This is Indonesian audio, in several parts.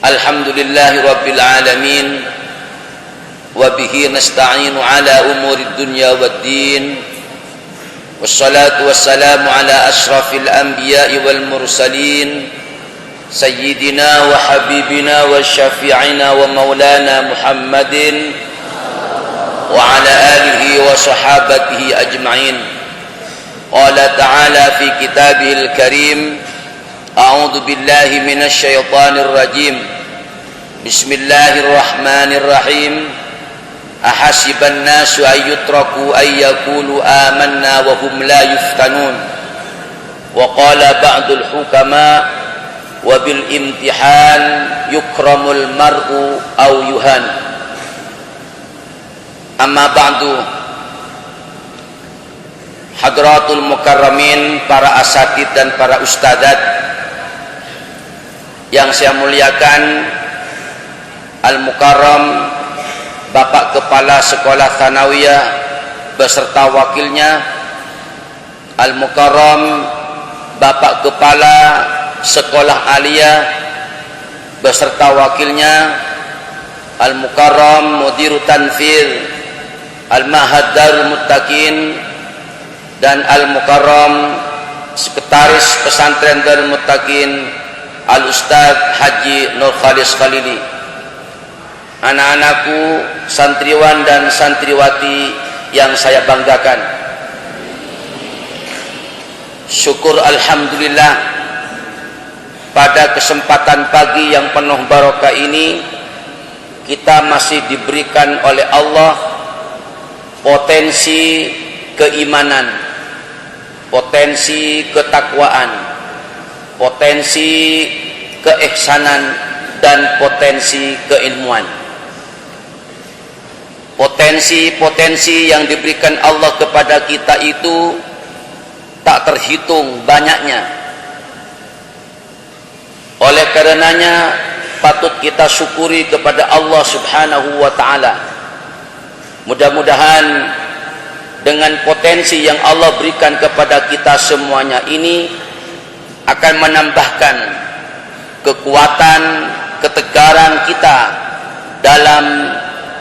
Alhamdulillahi Rabbil Alamin. Wabihi nasta'inu ala umuri dunya waddin. Wassalatu wassalamu ala ashrafil anbiya'i wal mursalin, Sayyidina wa habibina wa syafi'ina wa maulana Muhammadin wa ala alihi wa sahabatihi ajma'in. Qala ta'ala fi kitabihil karim, A'udzu billahi minasy syaithanir rajim. Bismillahirrahmanirrahim. Ahasiban nasu ayyutraku ayyaqulu amanna wa hum la yuftanun. Wa qala ba'dul hukama wa bil imtihan yukramul mar'u aw yuhan. Amma ba'du. Hadratul mukarramin, para asatid dan para ustadzat yang saya muliakan, Al-Mukarram Bapak Kepala Sekolah Thanawiyah beserta wakilnya, Al-Mukarram Bapak Kepala Sekolah Aliyah beserta wakilnya, Al-Mukarram Mudiru Tanfir Al-Mahad Darul Muttaqin, dan Al-Mukarram Sekretaris Pesantren Darul Muttaqin Al-Ustadz Haji Nur Khalis Khalili. Anak-anakku, santriwan dan santriwati yang saya banggakan, syukur alhamdulillah pada kesempatan pagi yang penuh barokah ini kita masih diberikan oleh Allah potensi keimanan, potensi ketakwaan, potensi keihsanan, dan potensi keilmuan. Potensi-potensi yang diberikan Allah kepada kita itu tak terhitung banyaknya. Oleh karenanya patut kita syukuri kepada Allah Subhanahu wa ta'ala. Mudah-mudahan dengan potensi yang Allah berikan kepada kita semuanya ini akan menambahkan kekuatan, ketegaran kita dalam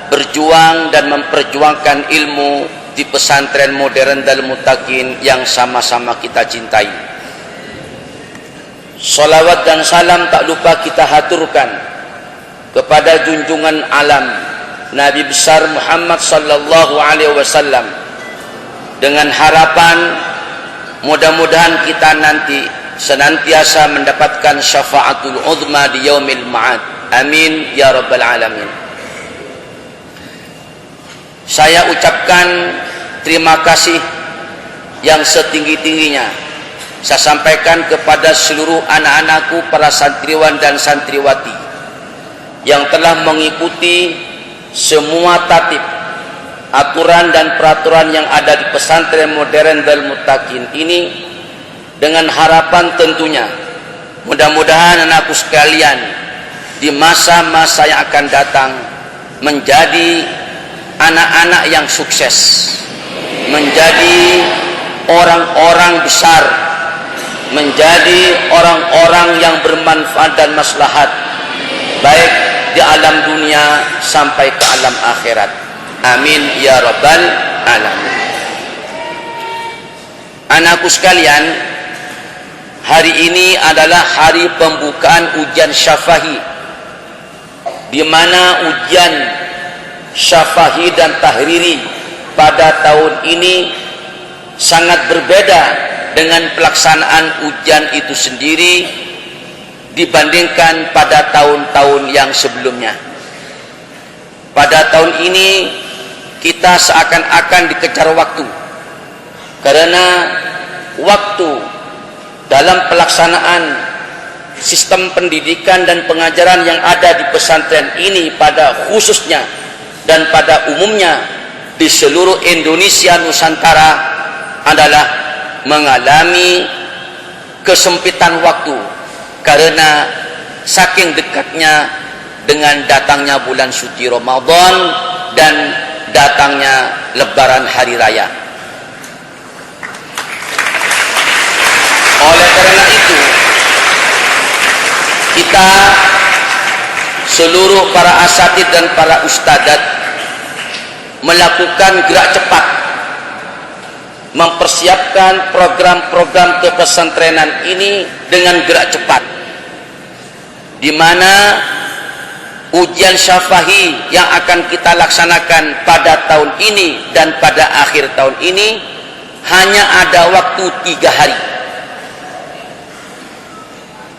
berjuang dan memperjuangkan ilmu di pesantren modern Darul Muttaqin yang sama-sama kita cintai. Salawat dan salam tak lupa kita haturkan kepada junjungan alam Nabi besar Muhammad sallallahu alaihi wasallam, dengan harapan mudah-mudahan kita nanti senantiasa mendapatkan syafaatul uzma di yaumil ma'ad. Amin ya rabbal alamin. Saya ucapkan terima kasih yang setinggi-tingginya saya sampaikan kepada seluruh anak-anakku, para santriwan dan santriwati yang telah mengikuti semua tatib, aturan dan peraturan yang ada di pesantren modern Darul Muttaqin ini, dengan harapan tentunya mudah-mudahan anakku sekalian di masa-masa yang akan datang menjadi anak-anak yang sukses, menjadi orang-orang besar, menjadi orang-orang yang bermanfaat dan maslahat baik di alam dunia sampai ke alam akhirat. Amin ya rabbal alamin. Anakku sekalian, hari ini adalah hari pembukaan ujian syafahi, di mana ujian syafahi dan tahriri pada tahun ini sangat berbeda dengan pelaksanaan ujian itu sendiri dibandingkan pada tahun-tahun yang sebelumnya. Pada tahun ini kita seakan-akan dikejar waktu, karena waktu dalam pelaksanaan sistem pendidikan dan pengajaran yang ada di pesantren ini pada khususnya dan pada umumnya di seluruh Indonesia Nusantara adalah mengalami kesempitan waktu karena saking dekatnya dengan datangnya bulan suci Ramadan dan datangnya Lebaran Hari Raya. Oleh karena itu kita seluruh para asatid dan para ustadzat melakukan gerak cepat mempersiapkan program-program kepesantrenan ini dengan gerak cepat, di mana ujian syafahi yang akan kita laksanakan pada tahun ini dan pada akhir tahun ini hanya ada waktu 3 hari.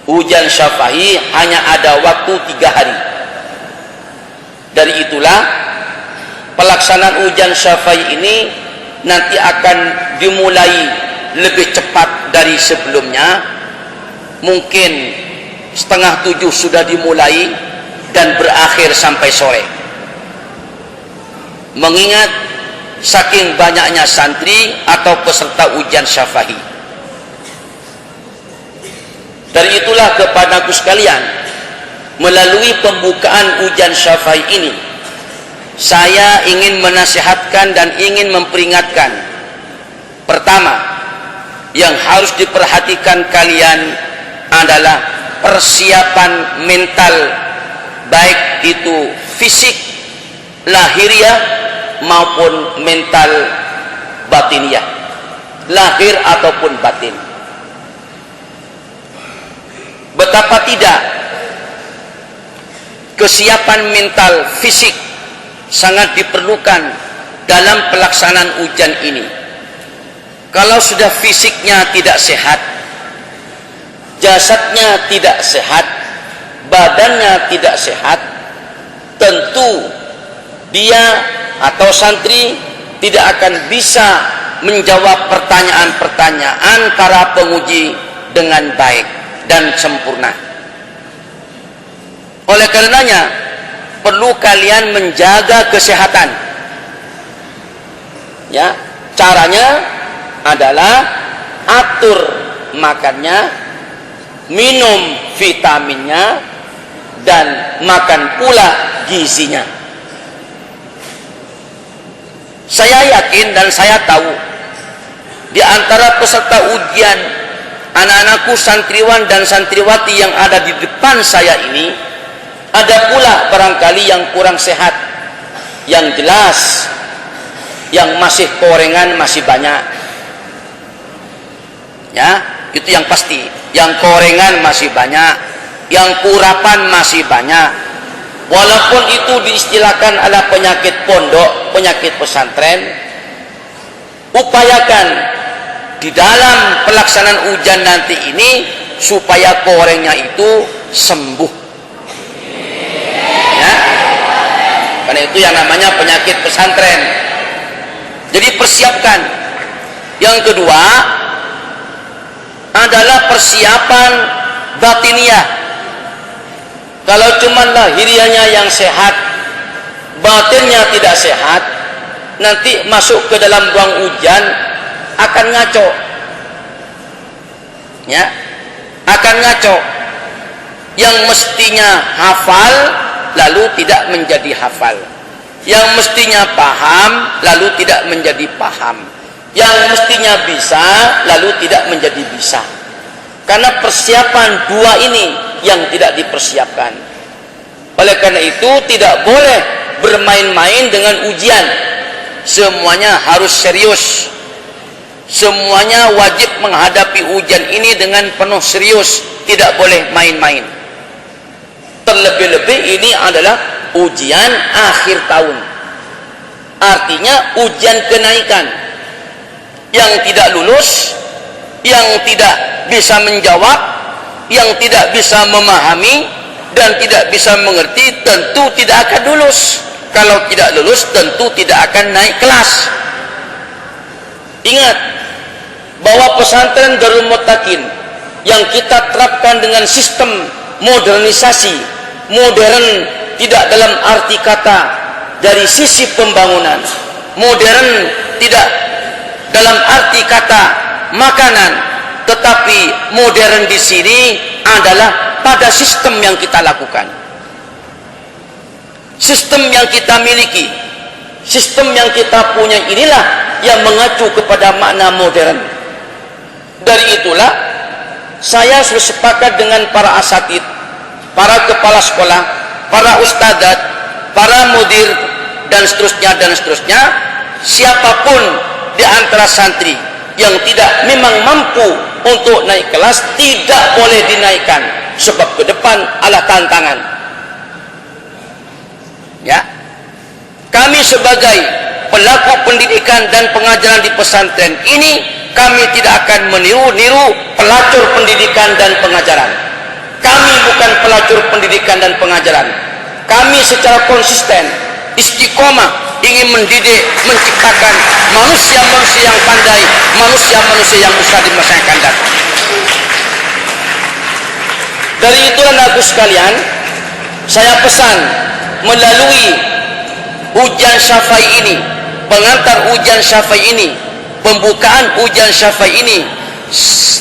Ujian syafahi hanya ada waktu 3 hari. Dari itulah pelaksanaan ujian syafahi ini nanti akan dimulai lebih cepat dari sebelumnya. Mungkin 6:30 sudah dimulai dan berakhir sampai sore. Mengingat saking banyaknya santri atau peserta ujian syafahi. Dari itulah kepadaku sekalian, melalui pembukaan ujian syafahi ini, saya ingin menasihatkan dan ingin memperingatkan. Pertama, yang harus diperhatikan kalian adalah persiapan mental, baik itu fisik lahiriah maupun mental batiniah, lahir ataupun batin. Betapa tidak kesiapan mental fisik sangat diperlukan dalam pelaksanaan ujian ini. Kalau sudah fisiknya tidak sehat, jasadnya tidak sehat, badannya tidak sehat, tentu dia atau santri tidak akan bisa menjawab pertanyaan-pertanyaan para penguji dengan baik dan sempurna. Oleh karenanya perlu kalian menjaga kesehatan. Ya, caranya adalah atur makannya, minum vitaminnya, dan makan pula gizinya. Saya yakin dan saya tahu di antara peserta ujian, anak-anakku santriwan dan santriwati yang ada di depan saya ini, ada pula barangkali yang kurang sehat. Yang jelas, yang masih korengan masih banyak. Ya, itu yang pasti. Yang korengan masih banyak, yang kurapan masih banyak. Walaupun itu diistilahkan adalah penyakit pondok, penyakit pesantren, upayakan di dalam pelaksanaan ujian nanti ini supaya korengnya itu sembuh. Ya, karena itu yang namanya penyakit pesantren. Jadi persiapkan. Yang kedua adalah persiapan batiniah. Kalau cuma lahiriahnya yang sehat, batinnya tidak sehat, nanti masuk ke dalam ruang ujian akan ngaco. Ya, akan ngaco. Yang mestinya hafal lalu tidak menjadi hafal. Yang mestinya paham lalu tidak menjadi paham. Yang mestinya bisa lalu tidak menjadi bisa. Karena persiapan dua ini yang tidak dipersiapkan. Oleh karena itu tidak boleh bermain-main dengan ujian. Semuanya harus serius. Semuanya wajib menghadapi ujian ini dengan penuh serius, tidak boleh main-main. Terlebih-lebih ini adalah ujian akhir tahun. Artinya ujian kenaikan. Yang tidak lulus, yang tidak bisa menjawab, yang tidak bisa memahami dan tidak bisa mengerti, tentu tidak akan lulus. Kalau tidak lulus, tentu tidak akan naik kelas. Ingat bahwa pesantren Darul Muttaqin yang kita terapkan dengan sistem modernisasi, modern tidak dalam arti kata dari sisi pembangunan, modern tidak dalam arti kata makanan, tetapi modern di sini adalah pada sistem yang kita lakukan, sistem yang kita miliki, sistem yang kita punya inilah yang mengacu kepada makna modern. Dari itulah saya sudah sepakat dengan para asatid, para kepala sekolah, para ustadzat, para mudir dan seterusnya, siapapun di antara santri yang tidak memang mampu untuk naik kelas tidak boleh dinaikkan, sebab ke depan adalah tantangan. Ya, kami sebagai pelaku pendidikan dan pengajaran di pesantren ini, kami tidak akan meniru-niru pelacur pendidikan dan pengajaran. Kami bukan pelacur pendidikan dan pengajaran. Kami secara konsisten, istiqomah ingin mendidik, menciptakan manusia-manusia yang pandai, manusia-manusia yang besar di masa yang akan datang. Dari itulah anak sekalian, saya pesan melalui ujian Syafi'i ini, pengantar ujian Syafi'i ini, pembukaan ujian Syafi'i ini,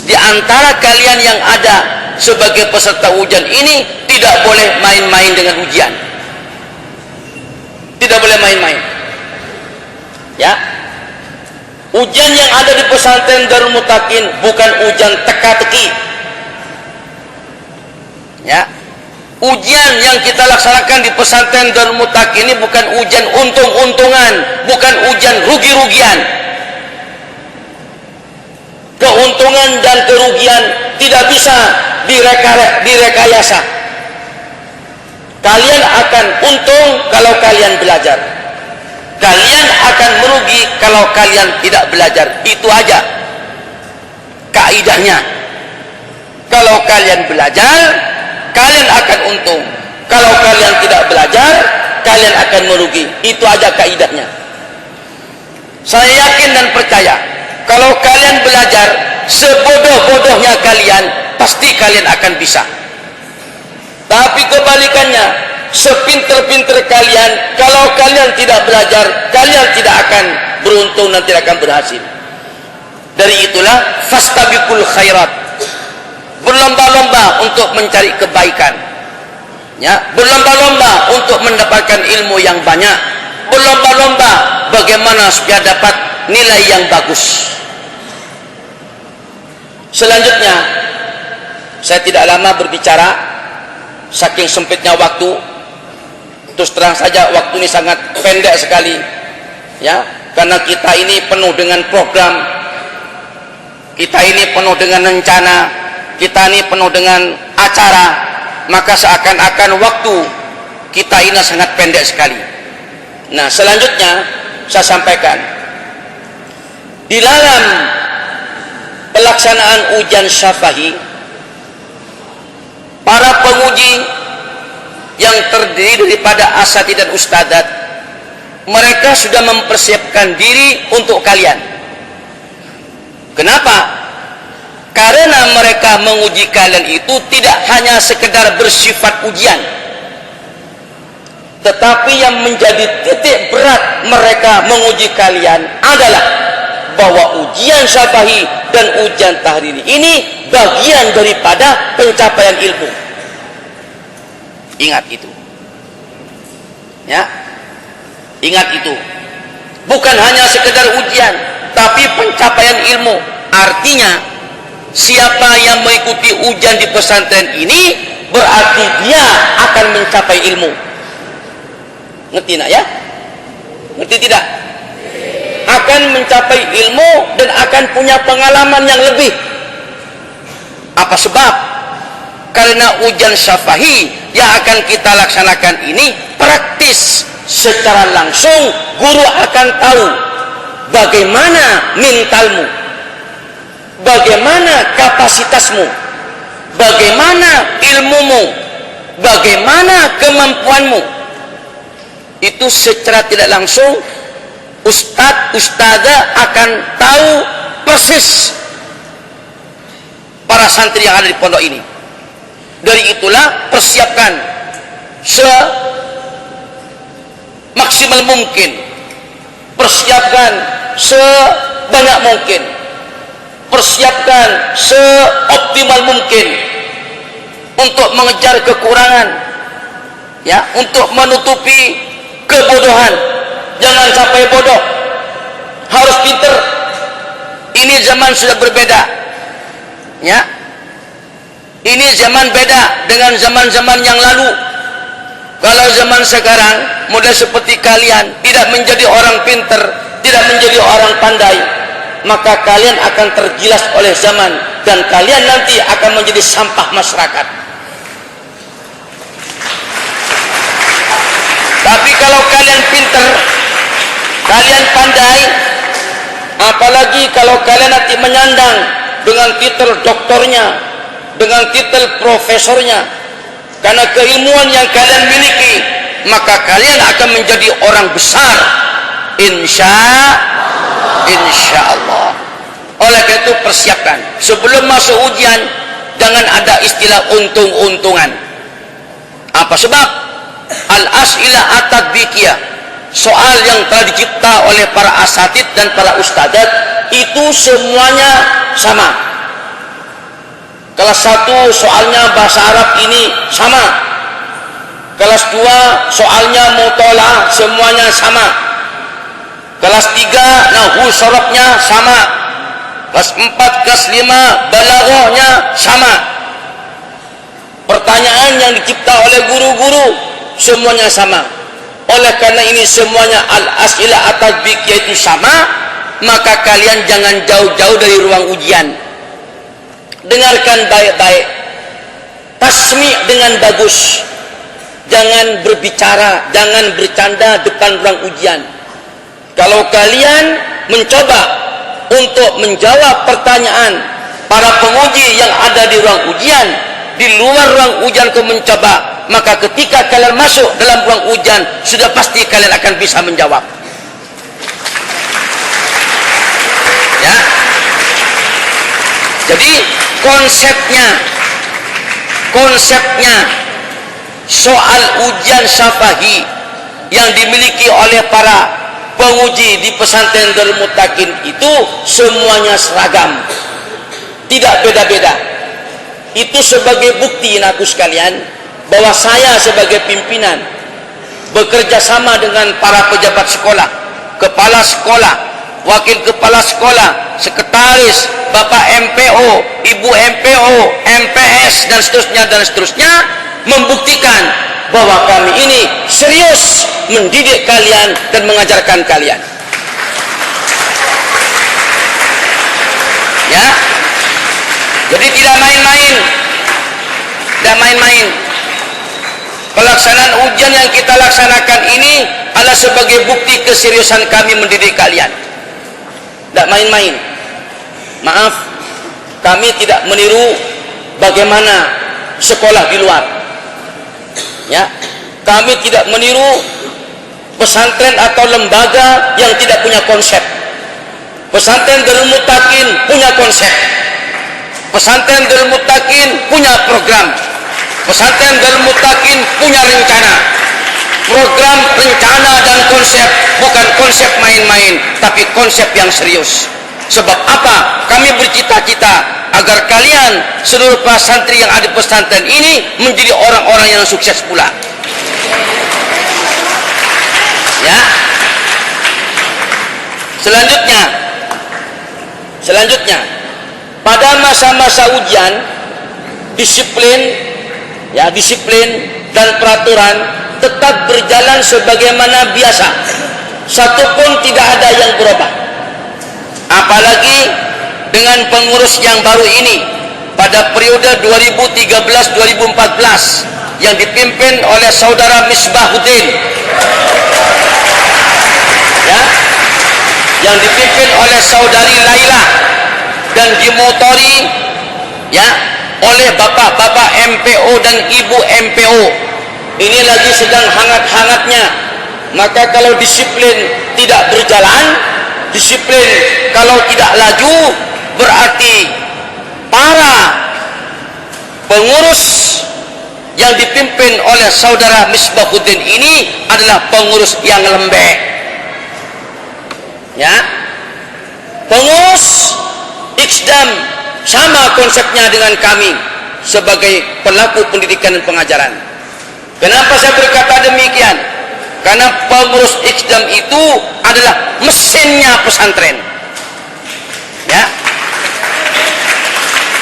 di antara kalian yang ada sebagai peserta ujian ini tidak boleh main-main dengan ujian. Tidak boleh main-main. Ya, ujian yang ada di pesantren Darul Mutakin bukan ujian teka-teki. Ya, ujian yang kita laksanakan di pesantren Darul Mutakin ini bukan ujian untung-untungan, bukan ujian rugi-rugian. Keuntungan dan kerugian tidak bisa direkayasa. Kalian akan untung kalau kalian belajar. Kalian akan merugi kalau kalian tidak belajar. Itu aja kaidahnya. Kalau kalian belajar, kalian akan untung. Kalau kalian tidak belajar, kalian akan merugi. Itu aja kaidahnya. Saya yakin dan percaya, kalau kalian belajar, sebodoh-bodohnya kalian, pasti kalian akan bisa. Tapi kebalikannya, sepinter-pinter kalian, kalau kalian tidak belajar, kalian tidak akan beruntung dan tidak akan berhasil. Dari itulah fastabiqul khairat, berlomba-lomba untuk mencari kebaikan, ya, berlomba-lomba untuk mendapatkan ilmu yang banyak, berlomba-lomba bagaimana supaya dapat nilai yang bagus. Selanjutnya, saya tidak lama berbicara, saking sempitnya waktu. Terus terang saja waktu ini sangat pendek sekali, ya, karena kita ini penuh dengan program, kita ini penuh dengan rencana, kita ini penuh dengan acara, maka seakan-akan waktu kita ini sangat pendek sekali. Nah, selanjutnya saya sampaikan, di dalam pelaksanaan ujian Syafi'i, para penguji yang terdiri daripada asatidz dan ustadzat, mereka sudah mempersiapkan diri untuk kalian. Kenapa? Karena mereka menguji kalian itu tidak hanya sekedar bersifat ujian, tetapi yang menjadi titik berat mereka menguji kalian adalah bahwa ujian Syafi'i dan ujian tahriri ini bagian daripada pencapaian ilmu. Ingat itu, ya, ingat itu. Bukan hanya sekedar ujian, tapi pencapaian ilmu. Artinya, siapa yang mengikuti ujian di pesantren ini berarti dia akan mencapai ilmu. Ngerti nak ya? Ngerti tidak? Akan mencapai ilmu dan akan punya pengalaman yang lebih. Apa sebab? Karena ujian Syafi'i yang akan kita laksanakan ini praktis, secara langsung guru akan tahu bagaimana mentalmu, bagaimana kapasitasmu, bagaimana ilmumu, bagaimana kemampuanmu. Itu secara tidak langsung ustadz, ustadzah akan tahu persis para santri yang ada di pondok ini. Dari itulah persiapkan semaksimal mungkin, persiapkan sebanyak mungkin, persiapkan seoptimal mungkin untuk mengejar kekurangan, ya, untuk menutupi kebodohan. Jangan sampai bodoh, harus pinter. Ini zaman sudah berbeda, ya. Ini zaman beda dengan zaman-zaman yang lalu. Kalau zaman sekarang model seperti kalian tidak menjadi orang pinter, tidak menjadi orang pandai, maka kalian akan tergilas oleh zaman dan kalian nanti akan menjadi sampah masyarakat. Tapi kalau kalian pinter, kalian pandai, apalagi kalau kalian nanti menyandang dengan titel doktornya, dengan titel profesornya, karena keilmuan yang kalian miliki, maka kalian akan menjadi orang besar, insya Allah. Oleh karena itu persiapkan sebelum masuk ujian, jangan ada istilah untung-untungan. Apa sebab? Al-as'ilah at-tadbiqiyah, soal yang telah dicipta oleh para asatid dan para ustadzat itu semuanya sama. Kelas 1 soalnya bahasa Arab ini sama, kelas 2 soalnya mutola'ah semuanya sama, kelas 3 nahwu sorobnya sama, kelas 4 kelas 5 balaghahnya sama. Pertanyaan yang dicipta oleh guru-guru semuanya sama. Oleh karena ini semuanya al-as'ilah at-tadbiqiyah itu sama, maka kalian jangan jauh-jauh dari ruang ujian. Dengarkan baik-baik, tasmi' dengan bagus, jangan berbicara, jangan bercanda depan ruang ujian. Kalau kalian mencoba untuk menjawab pertanyaan para penguji yang ada di ruang ujian, di luar ruang ujian kau mencoba, maka ketika kalian masuk dalam ruang ujian sudah pasti kalian akan bisa menjawab. Ya. Jadi konsepnya soal ujian syafahi yang dimiliki oleh para penguji di pesantren Darul Muttaqin itu semuanya seragam, tidak beda-beda. Itu sebagai bukti naku sekalian bahwa saya sebagai pimpinan bekerja sama dengan para pejabat sekolah, kepala sekolah, wakil kepala sekolah, sekretaris, bapak MPO, ibu MPO, MPS dan seterusnya membuktikan bahwa kami ini serius mendidik kalian dan mengajarkan kalian. Ya. Jadi tidak main-main. Tidak main-main. Pelaksanaan ujian yang kita laksanakan ini adalah sebagai bukti keseriusan kami mendidik kalian. Tidak main-main. Maaf, kami tidak meniru bagaimana sekolah di luar. Ya, kami tidak meniru pesantren atau lembaga yang tidak punya konsep. Pesantren Darul Muttaqin punya konsep. Pesantren Darul Muttaqin punya program. Pesantren Darul Muttaqin punya rencana. Program, rencana dan konsep bukan konsep main-main, tapi konsep yang serius. Sebab apa? Kami bercita-cita agar kalian seluruh para santri yang ada di pesantren ini menjadi orang-orang yang sukses pula. Ya. Selanjutnya pada masa-masa ujian disiplin dan peraturan tetap berjalan sebagaimana biasa, satupun tidak ada yang berubah. Apalagi dengan pengurus yang baru ini pada periode 2013-2014 yang dipimpin oleh saudara Misbahuddin, ya, yang dipimpin oleh saudari Laila dan dimotori, ya, oleh bapak-bapak MPO dan ibu MPO. Ini lagi sedang hangat-hangatnya. Maka kalau disiplin tidak berjalan, disiplin kalau tidak laju, berarti para pengurus yang dipimpin oleh saudara Misbahuddin ini adalah pengurus yang lembek. Ya, pengurus Iqdam sama konsepnya dengan kami sebagai pelaku pendidikan dan pengajaran. Kenapa saya berkata demikian? Karena pengurus Iqdam itu adalah mesinnya pesantren. Ya,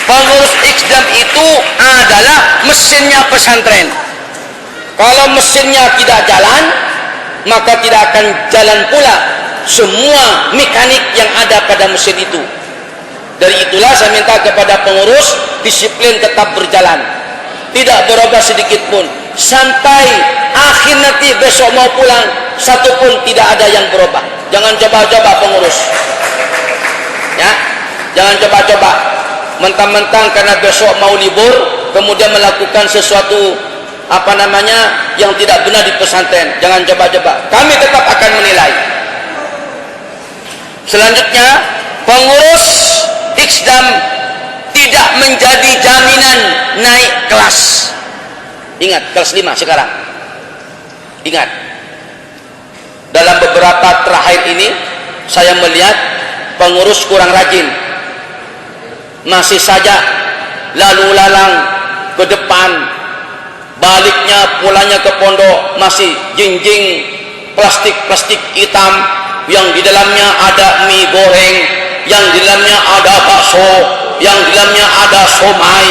pengurus Iqdam itu adalah mesinnya pesantren. Kalau mesinnya tidak jalan, maka tidak akan jalan pula semua mekanik yang ada pada mesin itu. Dari itulah saya minta kepada pengurus, disiplin tetap berjalan, tidak berubah sedikit pun, sampai akhir nanti besok mau pulang, satu pun tidak ada yang berubah. Jangan coba-coba pengurus, ya, jangan coba-coba mentang-mentang karena besok mau libur kemudian melakukan sesuatu yang tidak benar di pesantren. Jangan coba-coba, kami tetap akan menilai. Selanjutnya, pengurus Iksdam tidak menjadi jaminan naik kelas. Ingat, kelas 5 sekarang. Ingat, dalam beberapa terakhir ini saya melihat pengurus kurang rajin, masih saja lalu lalang ke depan, baliknya pulangnya ke pondok masih jinjing plastik hitam yang di dalamnya ada mie goreng, yang di dalamnya ada bakso, yang di dalamnya ada somai,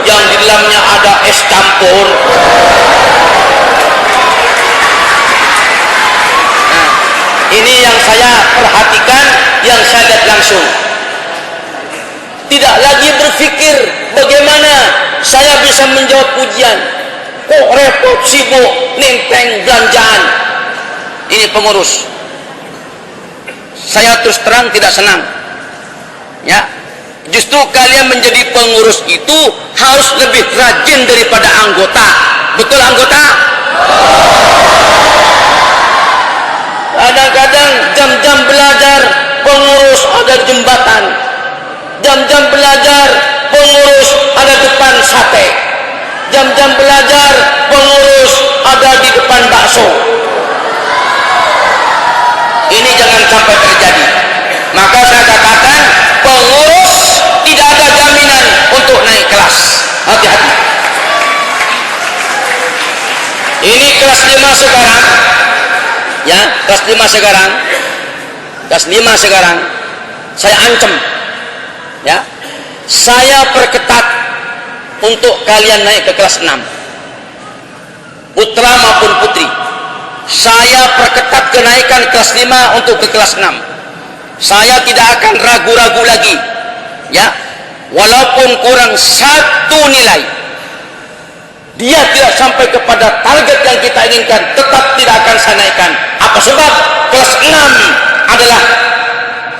yang di dalamnya ada es campur. Nah, ini yang saya perhatikan, yang saya lihat langsung. Tidak lagi berpikir bagaimana saya bisa menjawab ujian, kok repot sibuk nenteng belanjaan. Ini pengurus, saya terus terang tidak senang, ya. Justru kalian menjadi pengurus itu harus lebih rajin daripada anggota. Betul anggota? Kadang-kadang jam-jam belajar pengurus ada jembatan, jam-jam belajar pengurus ada depan sate, jam-jam belajar pengurus ada di depan bakso. Ini jangan sampai terjadi. Maka saya katakan, pengurus tidak ada jaminan untuk naik kelas. Hati-hati. Ini kelas 5 sekarang, ya, kelas 5 sekarang, kelas 5 sekarang, saya ancam, ya, saya perketat untuk kalian naik ke kelas 6, putra maupun putri. Saya perketat kenaikan kelas 5 untuk ke kelas 6. Saya tidak akan ragu-ragu lagi, ya, walaupun kurang satu nilai, dia tidak sampai kepada target yang kita inginkan, tetap tidak akan saya naikkan. Apa sebab? Kelas 6 adalah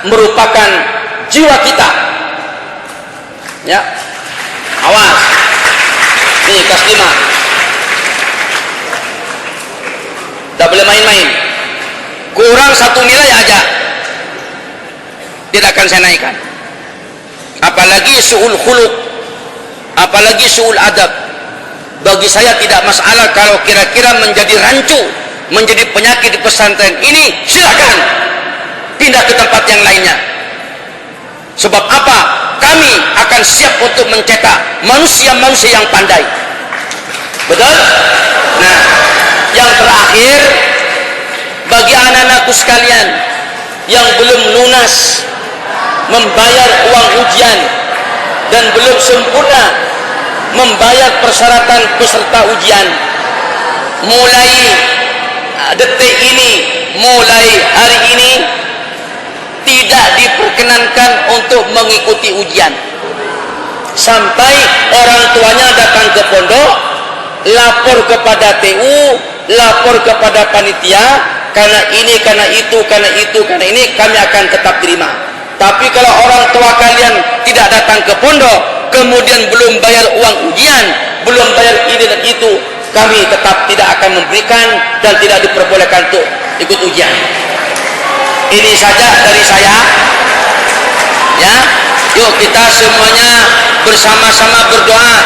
merupakan jiwa kita, ya. Awas, nih kelas 5 tidak boleh main-main. Kurang satu nilai aja tidak akan saya naikkan. Apalagi su'ul khuluq, apalagi su'ul adab. Bagi saya tidak masalah kalau kira-kira menjadi rancu, menjadi penyakit di pesantren ini, silakan pindah ke tempat yang lainnya. Sebab apa? Kami akan siap untuk mencetak manusia-manusia yang pandai. Betul? Nah, yang terakhir, bagi anak-anakku sekalian yang belum lunas membayar uang ujian dan belum sempurna membayar persyaratan peserta ujian, mulai detik ini, mulai hari ini tidak diperkenankan untuk mengikuti ujian sampai orang tuanya datang ke pondok, lapor kepada TU, lapor kepada panitia, karena ini, karena itu, karena itu, karena ini, kami akan tetap terima. Tapi kalau orang tua kalian tidak datang ke pondok, kemudian belum bayar uang ujian, belum bayar ini dan itu, kami tetap tidak akan memberikan dan tidak diperbolehkan untuk ikut ujian. Ini saja dari saya, ya. Yuk kita semuanya bersama-sama berdoa,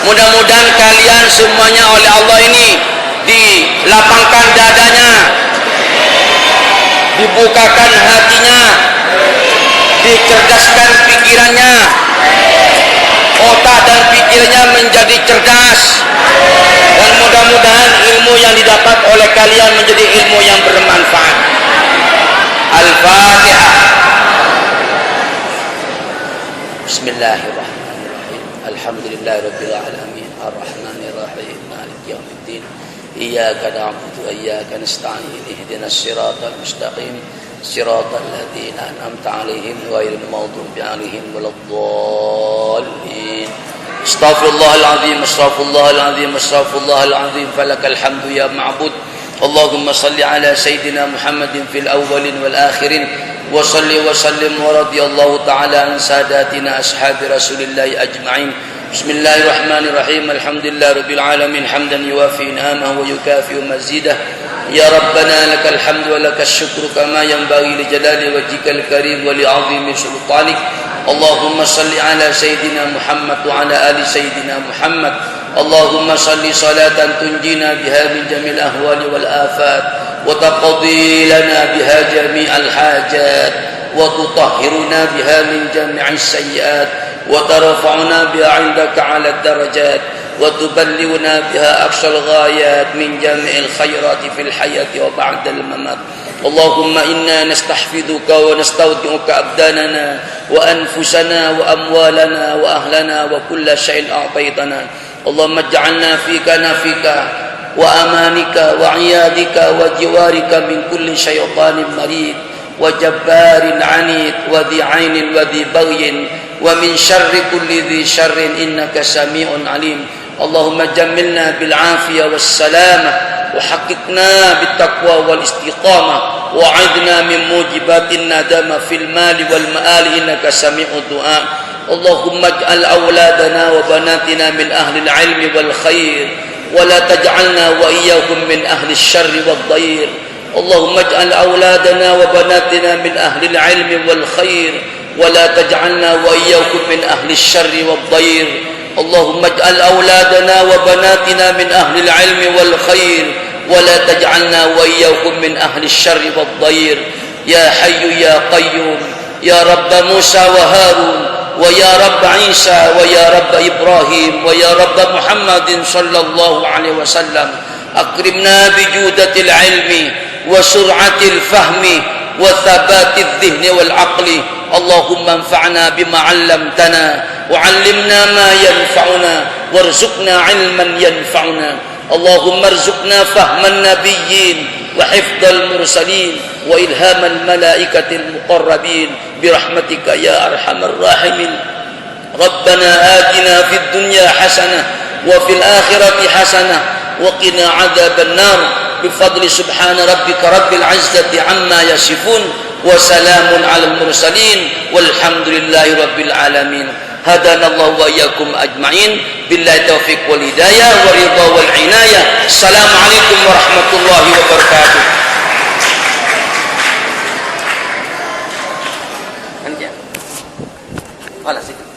mudah-mudahan kalian semuanya oleh Allah ini dilapangkan dadanya, dibukakan hatinya, dicerdaskan pikirannya, otak dan pikirannya menjadi cerdas, dan mudah-mudahan ilmu yang didapat oleh kalian menjadi ilmu yang bermanfaat. Al-Fatihah. Bismillahirrahmanirrahim. Alhamdulillahirabbil alamin, arrahmanirrahim, maliki yaumiddin. إياك نعبد وإياك نستعين اهدنا الصراط المستقيم صراط الذين أنعمت عليهم غير المغضوب عليهم ولا الضالين. استغفر الله العظيم استغفر الله العظيم استغفر الله العظيم فلك الحمد يا معبود. اللهم صل على سيدنا محمد في الأولين والآخرين وصل وسلم ورضي الله تعالى عن ساداتنا أصحاب رسول الله أجمعين. بسم الله الرحمن الرحيم الحمد لله رب العالمين حمدا يوافي نعمه ويكافئ مزيده. يا ربنا لك الحمد ولك الشكر كما ينبغي لجلال وجهك الكريم ولعظيم سلطانك. اللهم صل على سيدنا محمد وعلى آل سيدنا محمد. اللهم صل صلاة تنجينا بها من جميع الأهوال والآفات وتقضي لنا بها جميع الحاجات وتطهرنا بها من جميع السيئات وترفعنا بها عندك على الدرجات وتبلغنا بها أقصى الغايات من جميع الخيرات في الحياة وبعد الممات. اللهم إنا نستحفظك ونستودعك أبداننا وأنفسنا وأموالنا وأهلنا وكل شيء أعطيتنا. اللهم اجعلنا فيك نفيك وأمانك وعيادك وجوارك من كل شيطان مريد وجبار عنيد وذي عين وذي بغي ومن شر كل ذي شر إنك سميع عليم. اللهم جملنا بالعافية والسلامة وحققنا بالتقوى والاستقامة وعذنا من موجبات الندامة في المال والمآل إنك سميع الدعاء. اللهم اجعل أولادنا وبناتنا من أهل العلم والخير ولا تجعلنا وإياهم من أهل الشر والضير. اللهم اجعل أولادنا وبناتنا من أهل العلم والخير ولا تجعلنا وإياكم من أهل الشر والضير. اللهم اجعل أولادنا وبناتنا من أهل العلم والخير ولا تجعلنا وإياكم من أهل الشر والضير. يا حي يا قيوم يا رب موسى وهارون ويا رب عيسى ويا رب إبراهيم ويا رب محمد صلى الله عليه وسلم أكرمنا بجودة العلم وسرعة الفهم وثبات الذهن والعقل. اللهم انفعنا بما علمتنا وعلمنا ما ينفعنا وارزقنا علما ينفعنا. اللهم ارزقنا فهم النبيين وحفظ المرسلين وإلهام الملائكة المقربين برحمتك يا أرحم الراحمين. ربنا آتنا في الدنيا حسنة وفي الآخرة حسنة وقنا عذاب النار بفضل سبحان ربك رب العزة عما يصفون وسلام على المرسلين والحمد لله رب العالمين. هدانا الله وإياكم أجمعين بالله التوفيق والهداية والرضا والعناية. السلام عليكم ورحمة الله وبركاته. Hola, sí.